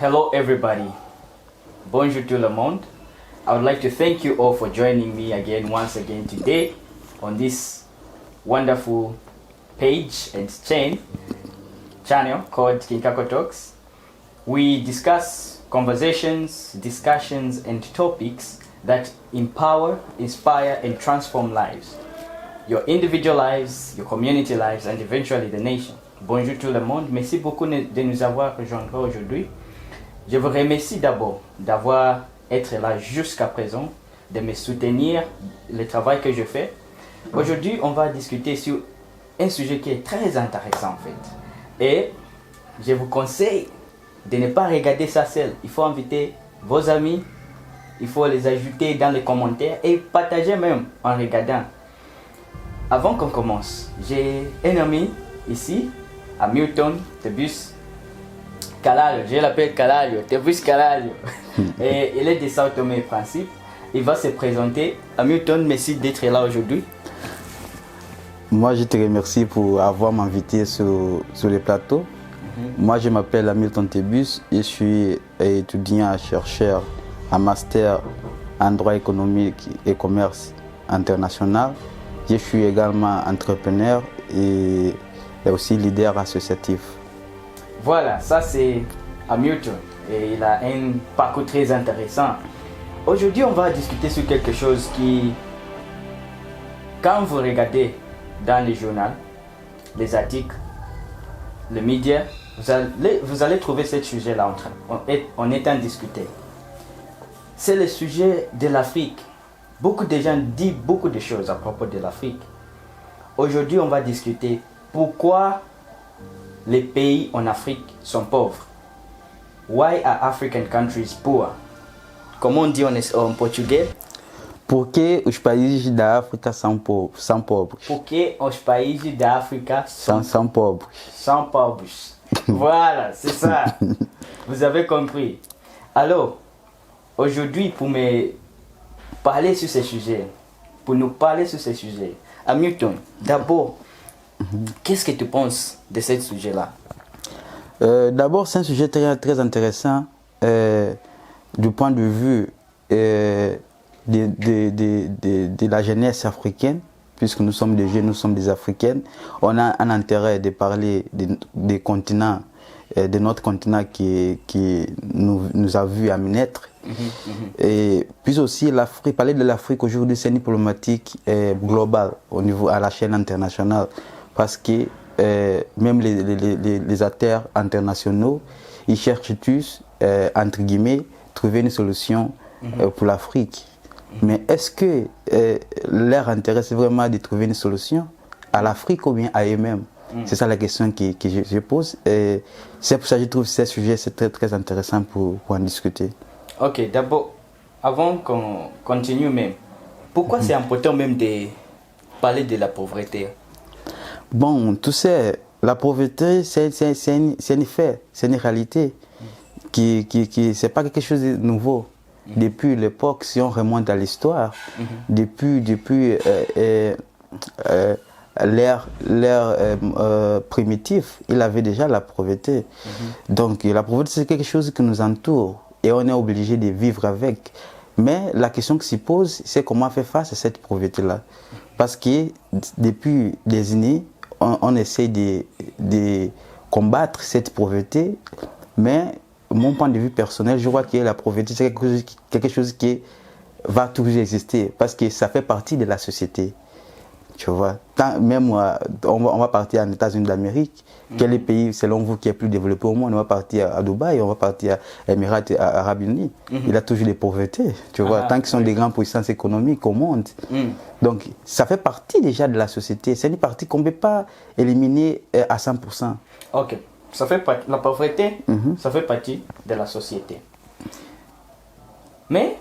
Hello, everybody. Bonjour tout le monde. I would like to thank you all for joining me once again today on this wonderful page and channel called Kinkako Talks. We discuss conversations, discussions, and topics that empower, inspire, and transform lives. Your individual lives, your community lives, and eventually the nation. Bonjour tout le monde. Merci beaucoup de nous avoir rejoints aujourd'hui. Je vous remercie d'abord d'avoir été là jusqu'à présent, de me soutenir le travail que je fais. Aujourd'hui, on va discuter sur un sujet qui est très intéressant en fait. Et je vous conseille de ne pas regarder ça seul. Il faut inviter vos amis, il faut les ajouter dans les commentaires et partager même en regardant. Avant qu'on commence, j'ai un ami ici, Hamilton Tebus Kalario, je l'appelle Kalario, Tebus Kalario. Et il est de Sao Tomé et Principe. Il va se présenter. Hamilton, merci d'être là aujourd'hui. Moi, je te remercie pour avoir m'invité sur le plateau. Moi, je m'appelle Hamilton Tebus et je suis étudiant chercheur en master en droit économique et commerce international. Je suis également entrepreneur et aussi leader associatif. Voilà, ça c'est Hamilton et il a un parcours très intéressant. Aujourd'hui, on va discuter sur quelque chose qui, quand vous regardez dans les journaux, les articles, les médias, vous allez trouver ce sujet-là en étant discuté. C'est le sujet de l'Afrique. Beaucoup de gens disent beaucoup de choses à propos de l'Afrique. Aujourd'hui, on va discuter pourquoi les pays en Afrique sont pauvres. Why are African countries poor? Comment on dit en portugais? Por que os países da África são pobres? Por que os países da África são pobres? Sont pauvres. Voilà, c'est ça. Vous avez compris. Alors, aujourd'hui, pour me parler sur ce sujet, Hamilton, d'abord, qu'est-ce que tu penses de ce sujet-là? D'abord, c'est un sujet très, très intéressant du point de vue de la jeunesse africaine, puisque nous sommes des jeunes, nous sommes des Africaines. On a un intérêt de parler des continents, de notre continent qui nous a vu à naître. Et puis aussi, parler de l'Afrique aujourd'hui, c'est une problématique globale au niveau à la chaîne internationale. Parce que même les acteurs internationaux, ils cherchent tous, entre guillemets, trouver une solution pour l'Afrique. Mais est-ce que leur intérêt, c'est vraiment de trouver une solution à l'Afrique ou bien à eux-mêmes? C'est ça la question que je pose. Et c'est pour ça que je trouve que ce sujet c'est très, très intéressant pour en discuter. Ok, d'abord, avant qu'on continue même, pourquoi c'est important même de parler de la pauvreté? Bon, tu sais, la pauvreté, c'est un fait, c'est une réalité c'est pas quelque chose de nouveau. Depuis l'époque, si on remonte à l'histoire, depuis l'ère primitive, il avait déjà la pauvreté. Donc la pauvreté, c'est quelque chose qui nous entoure et on est obligé de vivre avec. Mais la question qui s'y pose, c'est comment faire face à cette pauvreté-là. Parce que depuis des années, on essaie de combattre cette pauvreté, mais mon point de vue personnel, je vois que la pauvreté, c'est quelque chose qui va toujours exister, parce que ça fait partie de la société. Tu vois, même on va partir aux États-Unis d'Amérique. Quel est le pays, selon vous, qui est plus développé au monde? On va partir à Dubaï, on va partir à Émirats Arabes Unis. Il y a toujours des pauvretés, tu vois, tant qu'ils sont des grandes puissances économiques au monde. Donc, ça fait partie déjà de la société. C'est une partie qu'on ne peut pas éliminer à 100%. Ok, la pauvreté, ça fait partie de la société. Mais,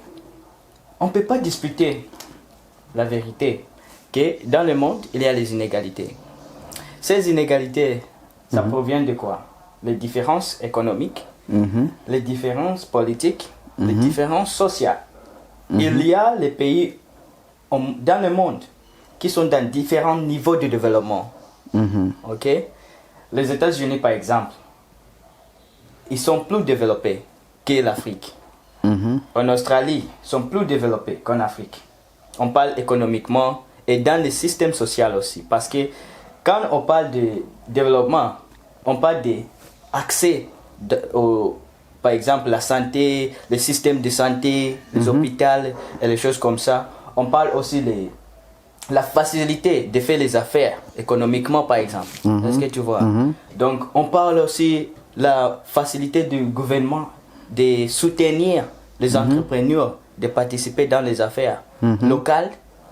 on ne peut pas disputer la vérité. Que dans le monde, il y a les inégalités. Ces inégalités, ça provient de quoi? Les différences économiques, les différences politiques, les différences sociales. Il y a les pays dans le monde qui sont dans différents niveaux de développement. Ok? Les États-Unis, par exemple, ils sont plus développés que l'Afrique. En Australie, ils sont plus développés qu'en Afrique. On parle économiquement et dans le système social aussi. Parce que quand on parle de développement, on parle d'accès par exemple, la santé, le système de santé, les hôpitaux et les choses comme ça. On parle aussi de la facilité de faire les affaires économiquement, par exemple. Est-ce que tu vois? Donc, on parle aussi de la facilité du gouvernement de soutenir les entrepreneurs, de participer dans les affaires locales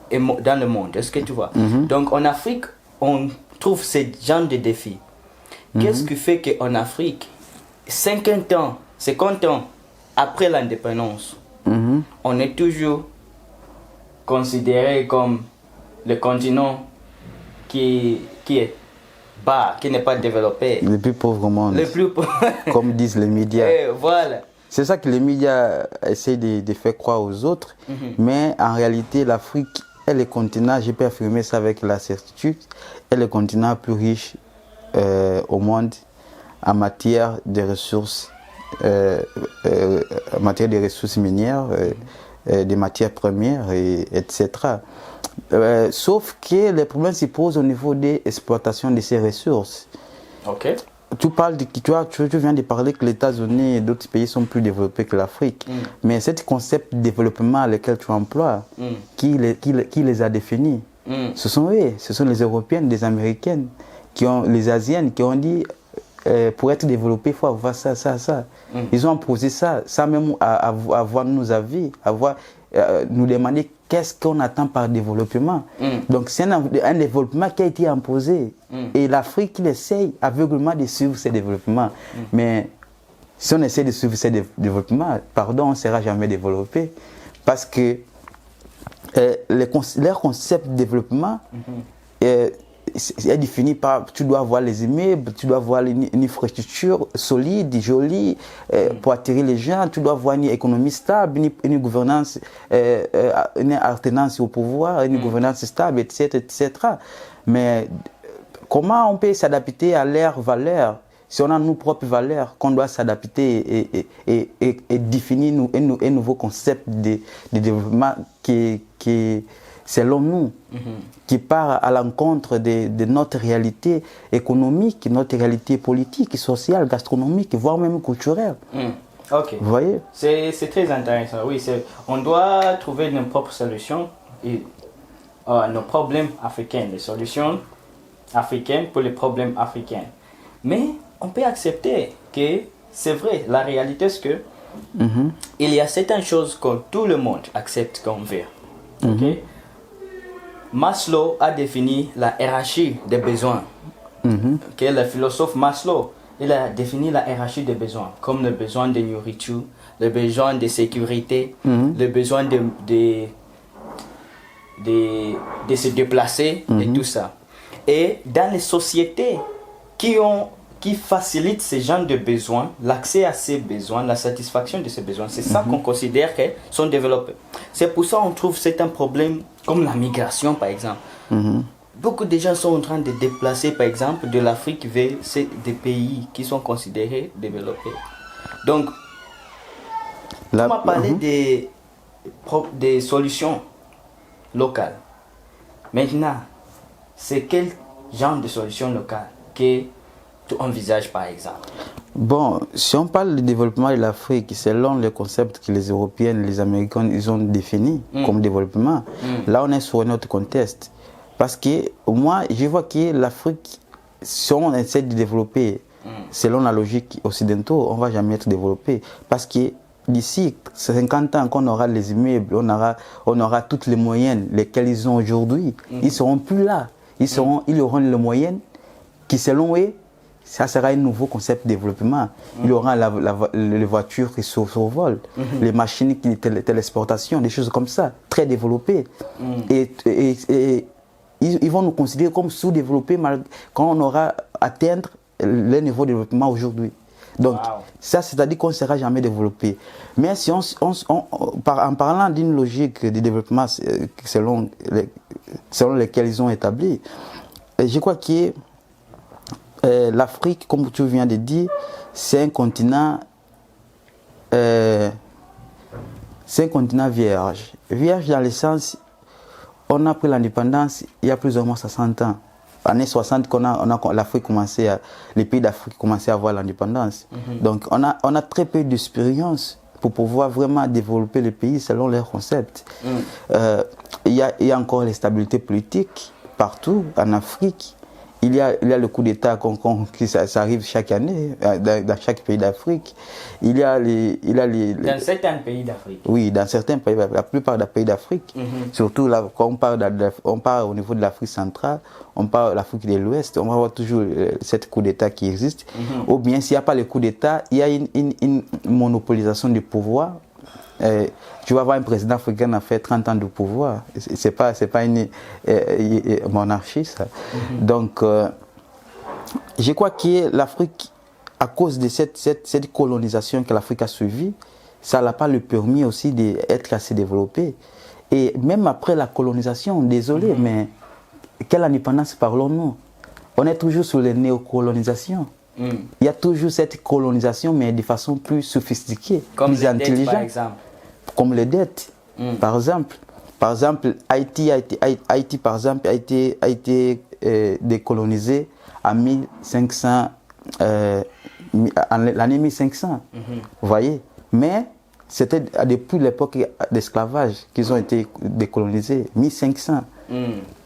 et dans le monde. Est-ce que tu vois? Donc, en Afrique, on trouve ce genre de défis. Qu'est-ce qui fait qu'en Afrique, 50 ans après l'indépendance, on est toujours considéré comme le continent qui est bas, qui n'est pas développé. Le plus pauvre au monde. Le plus pauvre. Comme disent les médias. Et voilà. C'est ça que les médias essaient de faire croire aux autres. Mais en réalité, l'Afrique est le continent, je peux affirmer ça avec la certitude, est le continent plus riche au monde en matière de ressources, minières, des matières premières, etc. Sauf que les problèmes se posent au niveau des exploitations de ces ressources. Ok. Tu viens de parler que les États-Unis et d'autres pays sont plus développés que l'Afrique. Mais ce concept de développement lequel tu emploies, qui les a définis? Ce sont eux, ce sont les Européennes, les Américaines, les Asiennes qui ont dit pour être développé, il faut avoir ça, ça, ça. Ils ont imposé ça, sans même avoir nos avis, nous demander qu'est-ce qu'on attend par développement. Donc c'est un développement qui a été imposé. Et l'Afrique, il essaye aveuglément de suivre ces développements. Mais si on essaie de suivre ces développements, pardon, on ne sera jamais développé. Parce que leur concept de développement est défini par, tu dois avoir les immeubles, tu dois avoir une infrastructure solide, jolie, pour attirer les gens, tu dois avoir une économie stable, une gouvernance, une alternance au pouvoir, une gouvernance stable, etc., etc. Mais comment on peut s'adapter à leurs valeurs si on a nos propres valeurs, qu'on doit s'adapter et définir un nouveau concept de développement qui selon nous, qui part à l'encontre de notre réalité économique, notre réalité politique, sociale, gastronomique, voire même culturelle. Ok. Vous voyez? C'est très intéressant. Oui, on doit trouver nos propres solutions et nos problèmes africains, les solutions africaines pour les problèmes africains. Mais on peut accepter que c'est vrai, la réalité c'est que il y a certaines choses que tout le monde accepte comme vrai. Ok? Maslow a défini la hiérarchie des besoins. Le philosophe Maslow, il a défini la hiérarchie des besoins, comme le besoin de nourriture, le besoin de sécurité, le besoin de se déplacer et tout ça. Et dans les sociétés qui facilitent ce genre de besoins, l'accès à ces besoins, la satisfaction de ces besoins, c'est ça qu'on considère qu'ils sont développés. C'est pour ça qu'on trouve certains problèmes comme la migration par exemple. Beaucoup de gens sont en train de déplacer par exemple de l'Afrique vers des pays qui sont considérés développés. Donc, on m'a parlé des solutions locales. Maintenant, c'est quel genre de solutions locales que tu envisages par exemple? Bon, si on parle du développement de l'Afrique, selon le concept que les Européens, les Américains, ils ont défini comme développement, là on est sur un autre contexte. Parce que moi, je vois que l'Afrique, si on essaie de développer selon la logique occidentale, on ne va jamais être développé. Parce que d'ici 50 ans, quand on aura les immeubles, on aura tous les moyens lesquels ils ont aujourd'hui, ils ne seront plus là. Ils auront les moyens qui, selon eux, ça sera un nouveau concept de développement. Il y aura les voitures qui survolent, les machines qui téléportation, des choses comme ça, très développées. Et ils vont nous considérer comme sous-développés quand on aura atteint le niveau de développement aujourd'hui. Donc, ça, c'est-à-dire qu'on ne sera jamais développé. Mais si en parlant d'une logique de développement selon laquelle ils ont établi, je crois que l'Afrique, comme tu viens de dire, c'est un continent vierge. Vierge dans le sens, on a pris l'indépendance il y a plus ou moins 60 ans. Années 60, les pays d'Afrique commençaient à avoir l'indépendance. Donc on a très peu d'expérience pour pouvoir vraiment développer le pays selon leurs concepts. Il y a encore l'instabilité politique partout en Afrique. Il y a le coup d'État ça arrive chaque année dans chaque pays d'Afrique. Dans certains pays d'Afrique. Oui, dans certains pays, la plupart des pays d'Afrique. Surtout là, quand on parle au niveau de l'Afrique centrale, on parle de l'Afrique de l'Ouest, on va voir toujours cette coup d'État qui existe. Ou bien s'il n'y a pas le coup d'État, il y a une monopolisation du pouvoir. Tu vas voir un président africain qui a fait 30 ans de pouvoir. C'est pas une monarchie, ça. Donc, je crois que l'Afrique, à cause de cette colonisation que l'Afrique a suivie, ça n'a pas le permis aussi d'être assez développée. Et même après la colonisation, désolé, mais quelle indépendance parlons-nous? On est toujours sur les néocolonisations. Il y a toujours cette colonisation, mais de façon plus sophistiquée, plus intelligente. Par exemple. Comme les dettes, par exemple. Par exemple, Haïti par exemple, a été décolonisé en 1500, l'année 1500. Vous voyez? Mais c'était depuis l'époque d'esclavage qu'ils ont été décolonisés, 1500.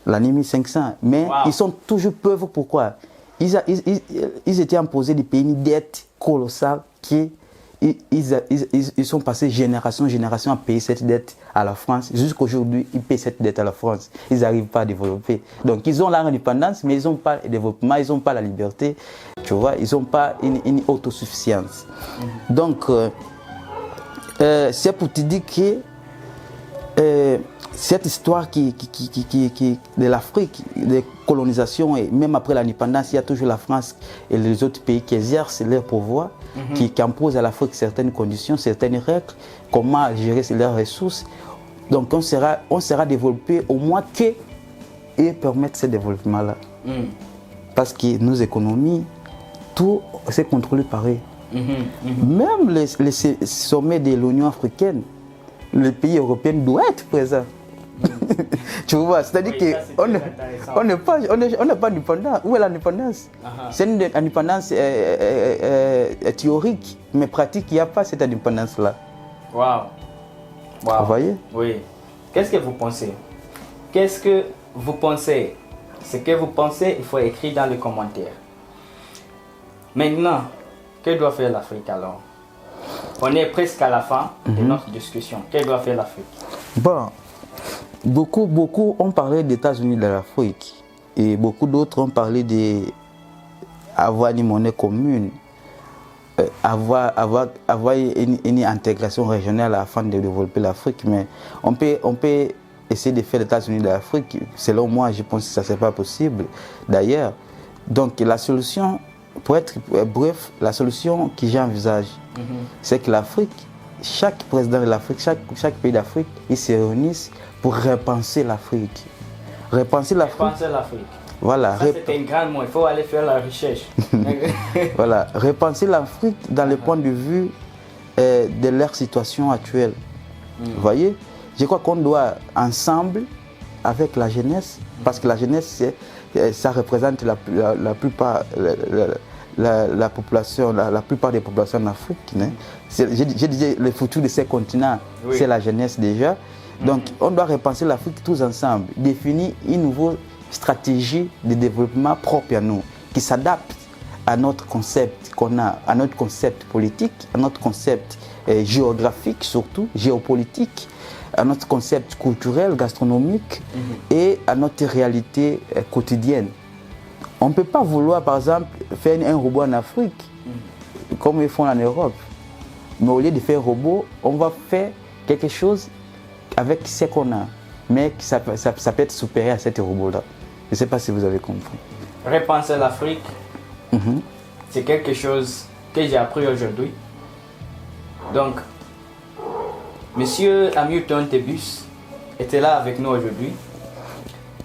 L'année 1500. Mais ils sont toujours pauvres. Pourquoi? Ils étaient imposés des pays une dette colossale qui ils sont passés génération à payer cette dette à la France. Jusqu'aujourd'hui, ils payent cette dette à la France. Ils n'arrivent pas à développer. Donc, ils ont l'indépendance, mais ils n'ont pas le développement, ils n'ont pas la liberté. Tu vois, ils n'ont pas une autosuffisance. Donc, c'est pour te dire que cette histoire de l'Afrique, de colonisation, et même après l'indépendance, il y a toujours la France et les autres pays qui exercent leur pouvoir, qui imposent à l'Afrique certaines conditions, certaines règles, comment gérer leurs ressources. Donc on sera développé au moins qu'ils permettent ce développement-là. Parce que nos économies, tout c'est contrôlé par eux. Même les sommets de l'Union africaine, les pays européens doivent être présents. Tu vois, c'est-à-dire qu'on n'est pas indépendant. Où est l'indépendance? C'est une indépendance théorique, mais pratique, il n'y a pas cette indépendance-là. Waouh! Vous voyez? Oui. Qu'est-ce que vous pensez? Qu'est-ce que vous pensez? Ce que vous pensez, il faut écrire dans les commentaires. Maintenant, que doit faire l'Afrique alors? On est presque à la fin de notre discussion. Que doit faire l'Afrique? Bon. Beaucoup ont parlé des États-Unis de l'Afrique et beaucoup d'autres ont parlé d'avoir une monnaie commune, avoir une intégration régionale afin de développer l'Afrique. Mais on peut essayer de faire les États-Unis de l'Afrique. Selon moi, je pense que ça n'est pas possible. D'ailleurs, donc la solution, pour être bref, la solution que j'envisage, c'est que l'Afrique, chaque président de l'Afrique, chaque pays d'Afrique, ils se réunissent pour repenser l'Afrique. Repenser l'Afrique. Voilà. Ça, c'est un grand mot, il faut aller faire la recherche. Voilà. Repenser l'Afrique dans le point de vue de leur situation actuelle. Vous voyez? Je crois qu'on doit ensemble, avec la jeunesse, parce que la jeunesse, ça représente la plupart. La population, la plupart des populations en Afrique, je disais le futur de ces continents, c'est la jeunesse déjà. Donc on doit repenser l'Afrique tous ensemble, définir une nouvelle stratégie de développement propre à nous, qui s'adapte à notre concept qu'on a, à notre concept politique, à notre concept géographique surtout, géopolitique, à notre concept culturel, gastronomique et à notre réalité quotidienne. On ne peut pas vouloir, par exemple, faire un robot en Afrique, comme ils font en Europe. Mais au lieu de faire un robot, on va faire quelque chose avec ce qu'on a. Mais ça peut être supérieur à ce robot-là. Je ne sais pas si vous avez compris. Repenser l'Afrique, c'est quelque chose que j'ai appris aujourd'hui. Donc, Monsieur Hamilton Tebus était là avec nous aujourd'hui.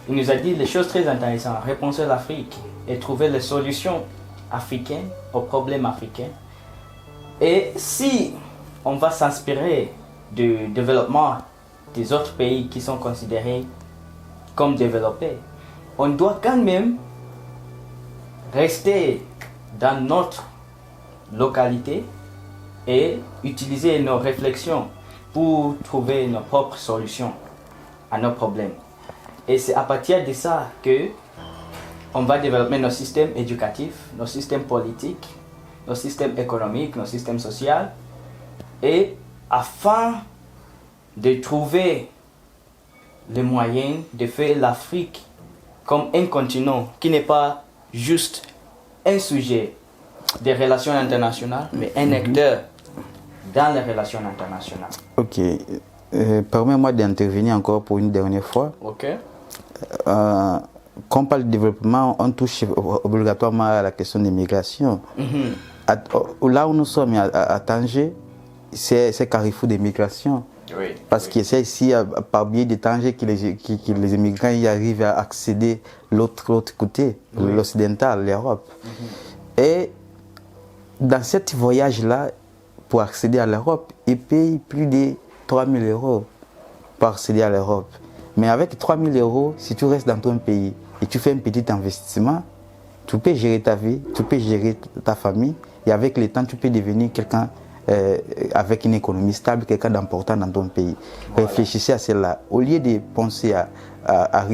Il nous a dit des choses très intéressantes. Repenser l'Afrique et trouver les solutions africains, aux problèmes africains. Et si on va s'inspirer du développement des autres pays qui sont considérés comme développés, on doit quand même rester dans notre localité et utiliser nos réflexions pour trouver nos propres solutions à nos problèmes. Et c'est à partir de ça que on va développer nos systèmes éducatifs, nos systèmes politiques, nos systèmes économiques, nos systèmes sociaux, et afin de trouver les moyens de faire l'Afrique comme un continent qui n'est pas juste un sujet des relations internationales, mais un acteur dans les relations internationales. Ok. Permets-moi d'intervenir encore pour une dernière fois. Ok. Quand on parle de développement, on touche obligatoirement à la question des migrations. Là où nous sommes à Tanger, c'est carrefour des migrations. Oui, parce que c'est ici, par biais de Tanger, que les immigrants y arrivent à accéder l'autre côté, l'occidental, l'Europe. Et dans ce voyage-là, pour accéder à l'Europe, ils payent plus de 3 000 euros pour accéder à l'Europe. Mais avec 3 000 euros, si tu restes dans ton pays et tu fais un petit investissement, tu peux gérer ta vie, tu peux gérer ta famille, et avec le temps, tu peux devenir quelqu'un avec une économie stable, quelqu'un d'important dans ton pays. Voilà. Réfléchissez à cela. Au lieu de penser à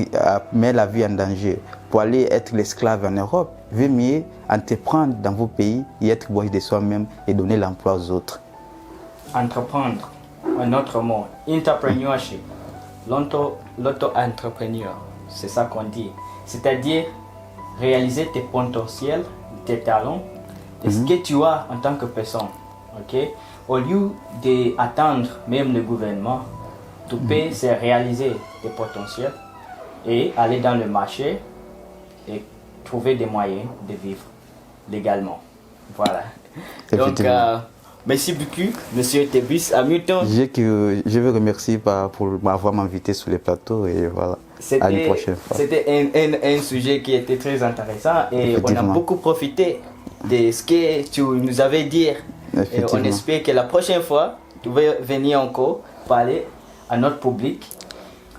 mettre la vie en danger pour aller être l'esclave en Europe, vaut mieux entreprendre dans vos pays et être bourge de soi-même et donner l'emploi aux autres. Entreprendre, un autre mot, entrepreneurship, l'auto-entrepreneur, c'est ça qu'on dit. C'est-à-dire réaliser tes potentiels, tes talents, et ce que tu as en tant que personne. Okay? Au lieu d'attendre même le gouvernement, tu peux se réaliser tes potentiels et aller dans le marché et trouver des moyens de vivre légalement. Voilà. Donc, merci beaucoup, Monsieur Tebus Hamilton. Je veux remercier pour m'avoir invité sur le plateau et voilà. À une prochaine fois. C'était un sujet qui était très intéressant et on a beaucoup profité de ce que tu nous avais dit. Et on espère que la prochaine fois, tu vas venir encore parler à notre public.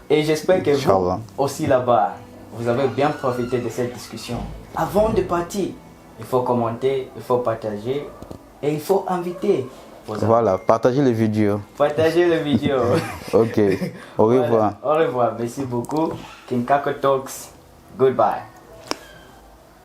Et j'espère que vous aussi là-bas, vous avez bien profité de cette discussion. Avant de partir, il faut commenter, il faut partager et il faut inviter. Voilà, partagez les vidéos. Partagez les vidéos. Ok, au revoir. Voilà. Au revoir, merci beaucoup. King Kako Talks, goodbye.